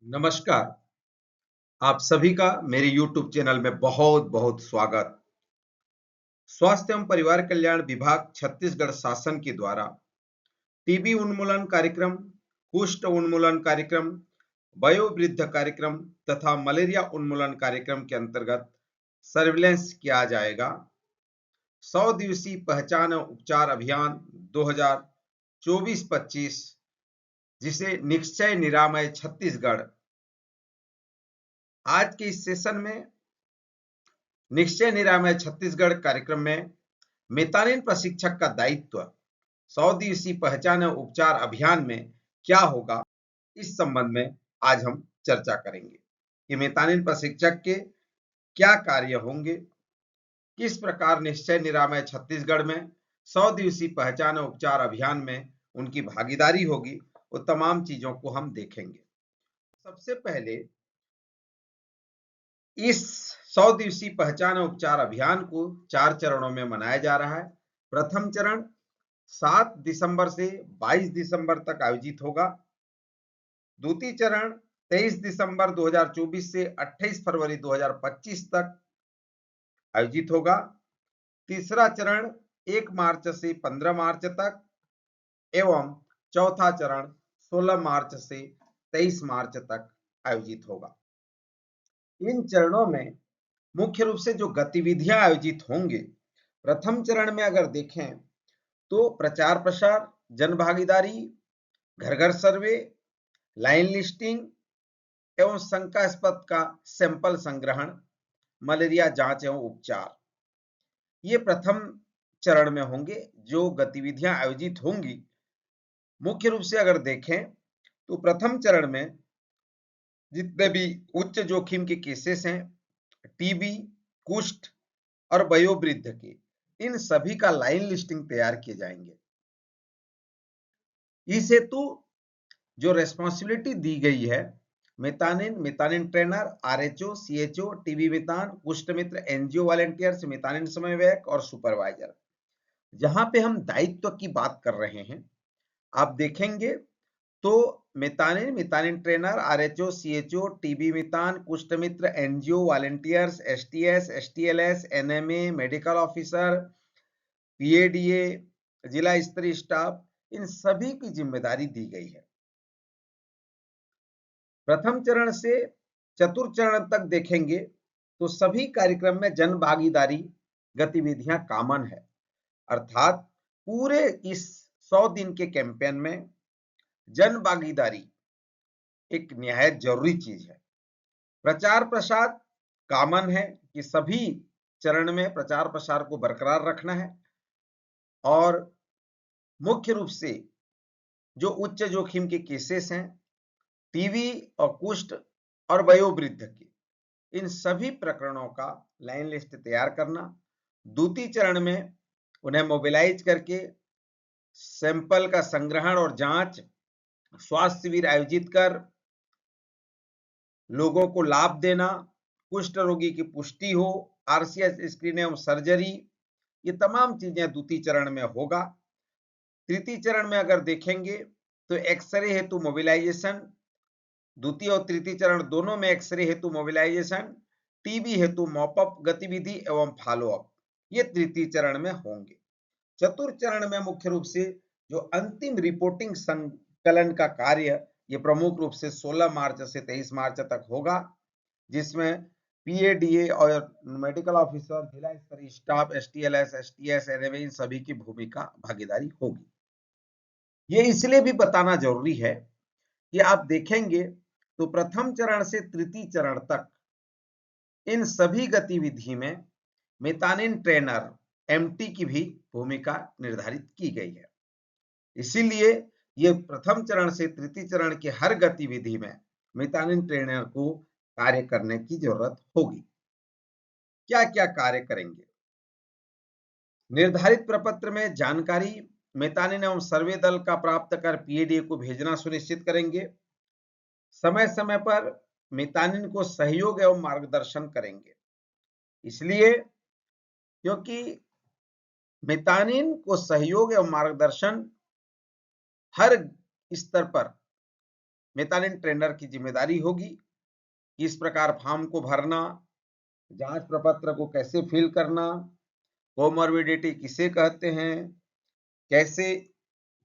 नमस्कार। आप सभी का मेरे YouTube चैनल में बहुत बहुत स्वागत। स्वास्थ्य एवं परिवार कल्याण विभाग छत्तीसगढ़ शासन के द्वारा टीबी उन्मूलन कार्यक्रम, कुष्ठ उन्मूलन कार्यक्रम, वयोवृद्ध कार्यक्रम तथा मलेरिया उन्मूलन कार्यक्रम के अंतर्गत सर्विलेंस किया जाएगा। 100 दिवसीय पहचान एवं उपचार अभियान 2024-25 जिसे निश्चय निरामय छत्तीसगढ़। आज के इस सेशन में निश्चय निरामय छत्तीसगढ़ कार्यक्रम में मितानिन प्रशिक्षक का दायित्व 100 दिवसीय पहचान एवं उपचार अभियान में क्या होगा, इस संबंध में आज हम चर्चा करेंगे कि मितानिन प्रशिक्षक के क्या कार्य होंगे, किस प्रकार निश्चय निरामय छत्तीसगढ़ में 100 दिवसीय पहचान एवं उपचार अभियान में उनकी भागीदारी होगी, वो तमाम चीजों को हम देखेंगे। सबसे पहले इस 100 दिवसीय पहचान और उपचार अभियान को 4 चरणों में मनाया जा रहा है। प्रथम चरण 7 दिसंबर से 22 दिसंबर तक आयोजित होगा। द्वितीय चरण 23 दिसंबर 2024 से 28 फरवरी 2025 तक आयोजित होगा। तीसरा चरण 1 मार्च से 15 मार्च तक एवं चौथा चरण 16 मार्च से 23 मार्च तक आयोजित होगा। इन चरणों में मुख्य रूप से जो गतिविधियां आयोजित होंगे, प्रथम चरण में अगर देखें तो प्रचार प्रसार, जन भागीदारी, घर घर सर्वे, लाइन लिस्टिंग एवं शंकास्पद का सैंपल संग्रहण, मलेरिया जांच एवं उपचार, ये प्रथम चरण में होंगे। जो गतिविधियां आयोजित होंगी, मुख्य रूप से अगर देखें तो प्रथम चरण में जितने भी उच्च जोखिम के केसेस हैं, टीबी, कुष्ठ और वयोवृद्ध के, इन सभी का लाइन लिस्टिंग तैयार किए जाएंगे। इस हेतु जो रेस्पॉन्सिबिलिटी दी गई है, मितानिन trainer, RHO, CHO, TB Mitan, कुष्ठ मित्र, एनजीओ वॉलेंटियर्स, मितानिन समन्वयक और सुपरवाइजर। जहां पे हम दायित्व की बात कर रहे हैं, आप देखेंगे तो Mitanin trainer, RHO, CHO, TB Mitan, कुष्ठ मित्र, NGO volunteers, STS, STLS, NMA, medical officer, PADA, जिला स्तरीय स्टाफ, इन सभी की जिम्मेदारी दी गई है। प्रथम चरण से चतुर्थ चरण तक देखेंगे तो सभी कार्यक्रम में जन भागीदारी गतिविधियां कॉमन है, अर्थात पूरे इस 100 दिन के कैंपेन में जन भागीदारी एक निहायत जरूरी चीज है। प्रचार प्रसार कॉमन है कि सभी चरण में प्रचार प्रसार को बरकरार रखना है और मुख्य रूप से जो उच्च जोखिम के केसेस हैं, टीबी और कुष्ठ और वयोवृद्ध के, इन सभी प्रकरणों का लाइन लिस्ट तैयार करना। द्वितीय चरण में उन्हें मोबिलाइज करके सैंपल का संग्रहण और जांच, स्वास्थ्य शिविर आयोजित कर लोगों को लाभ देना, कुष्ठ रोगी की पुष्टि हो, आरसीएस स्क्रीनिंग एवं सर्जरी, ये तमाम चीजें द्वितीय चरण में होगा। तृतीय चरण में अगर देखेंगे तो एक्सरे हेतु मोबिलाइजेशन, द्वितीय और तृतीय चरण दोनों में एक्सरे हेतु मोबिलाइजेशन, टीबी हेतु मॉपअप गतिविधि एवं फॉलोअप, ये तृतीय चरण में होंगे। चतुर्थ चरण में मुख्य रूप से जो अंतिम रिपोर्टिंग संकलन का कार्य, ये प्रमुख रूप से 16 मार्च से 23 मार्च तक होगा, जिसमें पीएडीए और मेडिकल ऑफिसर, जिला स्तरीय स्टाफ, एसटीएलएस, एसटीएस, एनएमए, इन सभी की भूमिका भागीदारी होगी। ये इसलिए भी बताना जरूरी है कि आप देखेंगे तो प्रथम चरण से तृतीय चरण तक इन सभी गतिविधि में मितानिन ट्रेनर, एमटी की भी भूमिका निर्धारित की गई है। इसीलिए ये प्रथम चरण से तृतीय चरण की हर गतिविधि में मितानिन ट्रेनर को कार्य करने की जरूरत होगी। क्या क्या कार्य करेंगे? निर्धारित प्रपत्र में जानकारी मितानिन एवं सर्वे दल का प्राप्त कर पीएडीए को भेजना सुनिश्चित करेंगे। समय समय पर मितानिन को सहयोग एवं मार्गदर्शन करेंगे, इसलिए क्योंकि मितानिन को सहयोग एवं मार्गदर्शन हर स्तर पर मेथानिन ट्रेनर की जिम्मेदारी होगी। किस प्रकार फॉर्म को भरना, जांच प्रपत्र को कैसे फिल करना, कोमॉर्बिडिटी किसे कहते हैं, कैसे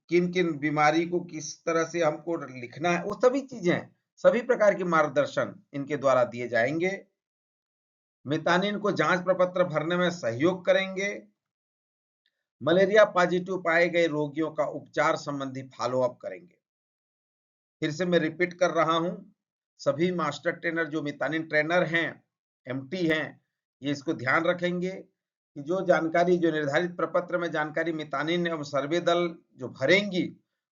किन किन बीमारी को किस तरह से हमको लिखना है, वो सभी चीजें, सभी प्रकार के मार्गदर्शन इनके द्वारा दिए जाएंगे। मेथानिन को जांच प्रपत्र भरने में सहयोग करेंगे। मलेरिया पॉजिटिव पाए गए रोगियों का उपचार संबंधी फॉलोअप करेंगे। फिर से मैं रिपीट कर रहा हूं, सभी मास्टर ट्रेनर जो मेथानिन ट्रेनर हैं, एमटी हैं, ये इसको ध्यान रखेंगे कि जो जानकारी, जो निर्धारित प्रपत्र में जानकारी मेथानिन एवं सर्वे दल जो भरेंगी,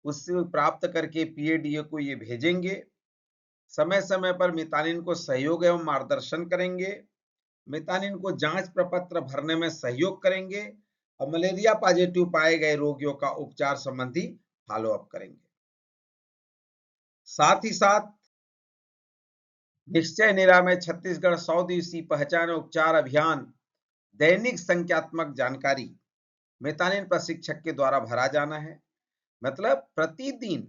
उससे प्राप्त करके पीएडीए को ये भेजेंगे। समय समय पर मेथानिन को सहयोग एवं मार्गदर्शन करेंगे। मेथानिन को जांच प्रपत्र भरने में सहयोग करेंगे और मलेरिया पॉजिटिव पाए गए रोगियों का उपचार संबंधी फॉलोअप करेंगे। साथ ही साथ निश्चय निरामय छत्तीसगढ़ 100 दिवसीय पहचान उपचार अभियान दैनिक संख्यात्मक जानकारी मेथानिन प्रशिक्षक के द्वारा भरा जाना है। मतलब प्रतिदिन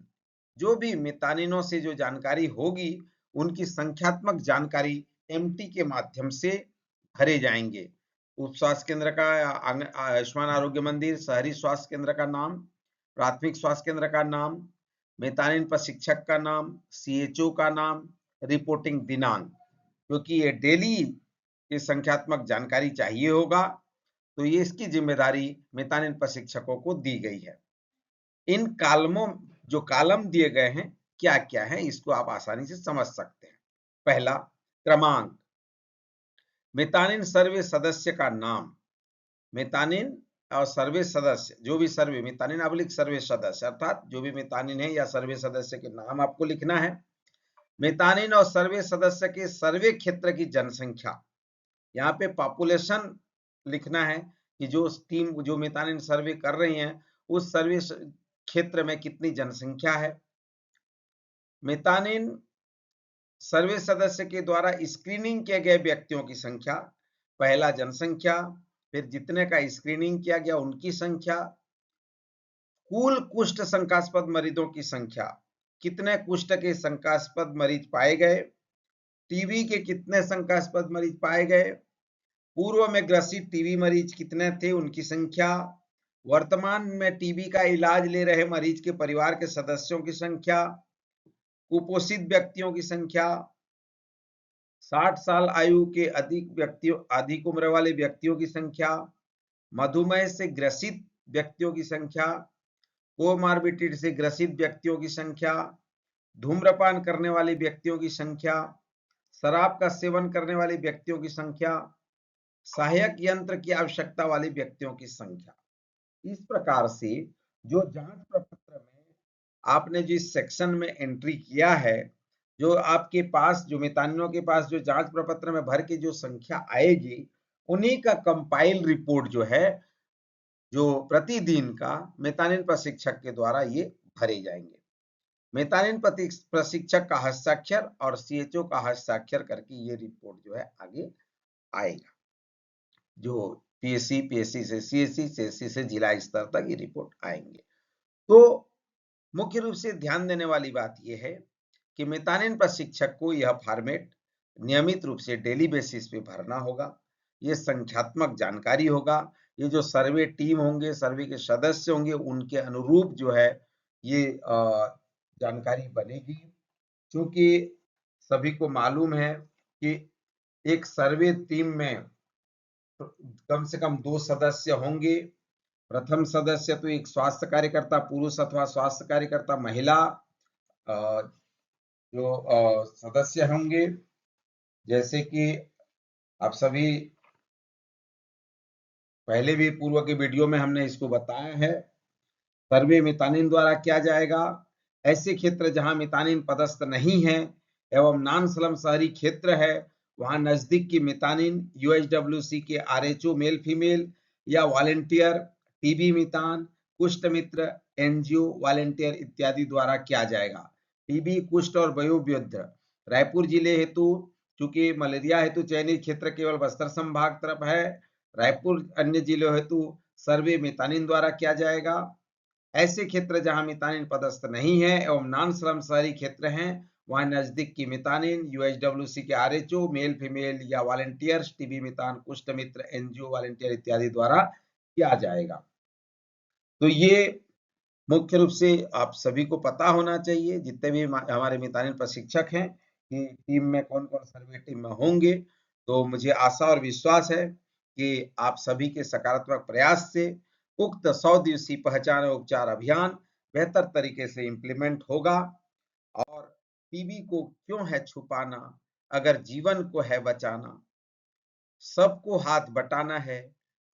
जो भी मेथानिनों से जो जानकारी होगी, उनकी संख्यात्मक जानकारी एमटी के माध्यम से भरे जाएंगे। उप स्वास्थ्य केंद्र का, आयुष्मान आरोग्य मंदिर, शहरी स्वास्थ्य केंद्र का नाम, प्राथमिक स्वास्थ्य केंद्र का नाम, मेथानिन प्रशिक्षक का नाम, सीएचओ का नाम, रिपोर्टिंग दिनांक, क्योंकि ये डेली ये संख्यात्मक जानकारी चाहिए होगा, तो ये इसकी जिम्मेदारी मेथानिन प्रशिक्षकों को दी गई है। इन कालमों, जो कालम दिए गए हैं, क्या क्या है, इसको आप आसानी से समझ सकते हैं। पहला, क्रमांक, मेथानिन सर्वे सदस्य का नाम, मेथानिन और सर्वे सदस्य, जो भी सर्वे, मेथानिन अबलिक सर्वे सदस्य, अर्थात जो भी मेथानिन है या सर्वे सदस्य के नाम आपको लिखना है। मेथानिन और सर्वे सदस्य के सर्वे क्षेत्र की जनसंख्या, यहाँ पे पॉपुलेशन लिखना है कि जो टीम जो मेथानिन सर्वे कर रही हैं, उस सर्वे क्षेत्र में कितनी जनसंख्या है। मेथानिन सर्वे सदस्य के द्वारा स्क्रीनिंग किए गए व्यक्तियों की संख्या, पहला जनसंख्या, फिर जितने का स्क्रीनिंग किया गया उनकी संख्या, कुल कुष्ठ शंकास्पद मरीजों की संख्या, कितने कुष्ठ के शंकास्पद मरीज पाए गए, टीबी के कितने शंकास्पद मरीज पाए गए, पूर्व में ग्रसित टीबी मरीज कितने थे, उनकी संख्या, वर्तमान में टीबी का इलाज ले रहे मरीज के परिवार के सदस्यों की संख्या, कुपोषित व्यक्तियों की संख्या, 60 साल आयु के अधिक उम्र वाले व्यक्तियों की संख्या, मधुमेह से ग्रसित व्यक्तियों की संख्या, कोमार्बिडिटी से ग्रसित व्यक्तियों की संख्या, धूम्रपान करने वाले व्यक्तियों की संख्या, शराब का सेवन करने वाले व्यक्तियों की संख्या, सहायक यंत्र की आवश्यकता वाले व्यक्तियों की संख्या। इस प्रकार से जो जांच प्रपत्र में आपने जिस सेक्शन में एंट्री किया है, जो आपके पास, जो मेथानिनों के पास जो जांच प्रपत्र में भर के जो संख्या आएगी, उन्हीं का कंपाइल रिपोर्ट जो है, जो प्रतिदिन का मेथानिन प्रशिक्षक के द्वारा ये भरे जाएंगे। मेथानिन प्रशिक्षक का हस्ताक्षर और सीएचओ का हस्ताक्षर करके ये रिपोर्ट जो है आगे आएगा, जो पीएससी, पीएससी से सीएससी, सीएससी से जिला स्तर तक ये रिपोर्ट आएंगे। तो मुख्य रूप से ध्यान देने वाली बात यह है कि मेथानिन प्रशिक्षक को यह फॉर्मेट नियमित रूप से डेली बेसिस पे भरना होगा। ये संख्यात्मक जानकारी होगा। ये जो सर्वे टीम होंगे, सर्वे के सदस्य होंगे, उनके अनुरूप जो है ये जानकारी बनेगी। क्योंकि सभी को मालूम है कि एक सर्वे टीम में कम से कम 2 सदस्य होंगे। प्रथम सदस्य तो एक स्वास्थ्य कार्यकर्ता पुरुष अथवा स्वास्थ्य कार्यकर्ता महिला जो सदस्य होंगे। जैसे कि आप सभी पहले भी पूर्व के वीडियो में हमने इसको बताया है, सर्वे मेथानिन द्वारा किया जाएगा। ऐसे क्षेत्र जहां मेथानिन पदस्थ नहीं है एवं नॉन स्लम शहरी क्षेत्र है, वहां नजदीक की मेथानिन यूएचडब्ल्यूसी के आरएचओ मेल फीमेल या वॉलेंटियर, टीबी मितान, कुष्ठ मित्र, एनजीओ वॉलेंटियर इत्यादि द्वारा किया जाएगा। टीबी, कुष्ठ और वयोवृद्ध रायपुर जिले हेतु, चूंकि मलेरिया हेतु चयनित क्षेत्र केवल बस्तर संभाग तरफ है, रायपुर अन्य जिलों हेतु सर्वे मेथानिन द्वारा किया जाएगा। ऐसे क्षेत्र जहां मितानिन पदस्थ नहीं है एवं नॉन श्रम शहरी क्षेत्र हैं, वहां नजदीक की मितानिन यूएचडब्ल्यूसी के आरएचओ, मेल फीमेल या वॉलंटियर्स, टीबी मितान, कुष्ठ मित्र, एनजीओ वॉलंटियर इत्यादि द्वारा किया जाएगा। तो ये मुख्य रूप से आप सभी को पता होना चाहिए, जितने भी हमारे मितानिन प्रशिक्षक हैं, कि टीम में कौन कौन सर्वे टीम में होंगे। तो मुझे आशा और विश्वास है कि आप सभी के सकारात्मक प्रयास से उक्त 100 दिवसीय पहचान और उपचार अभियान बेहतर तरीके से इम्प्लीमेंट होगा। और टीबी को क्यों है छुपाना, अगर जीवन को है बचाना। सबको हाथ बटाना है,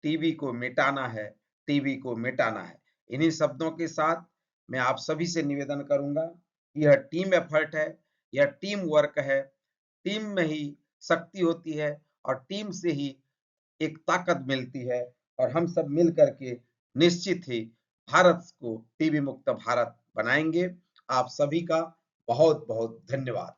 टीबी को मिटाना है, टीबी को मिटाना है। इन्हीं शब्दों के साथ मैं आप सभी से निवेदन करूंगा कि यह टीम एफर्ट है, यह टीम वर्क है। टीम में ही शक्ति होती है और टीम से ही एक ताकत मिलती है, और हम सब मिल करके निश्चित ही भारत को टीबी मुक्त भारत बनाएंगे। आप सभी का बहुत बहुत धन्यवाद।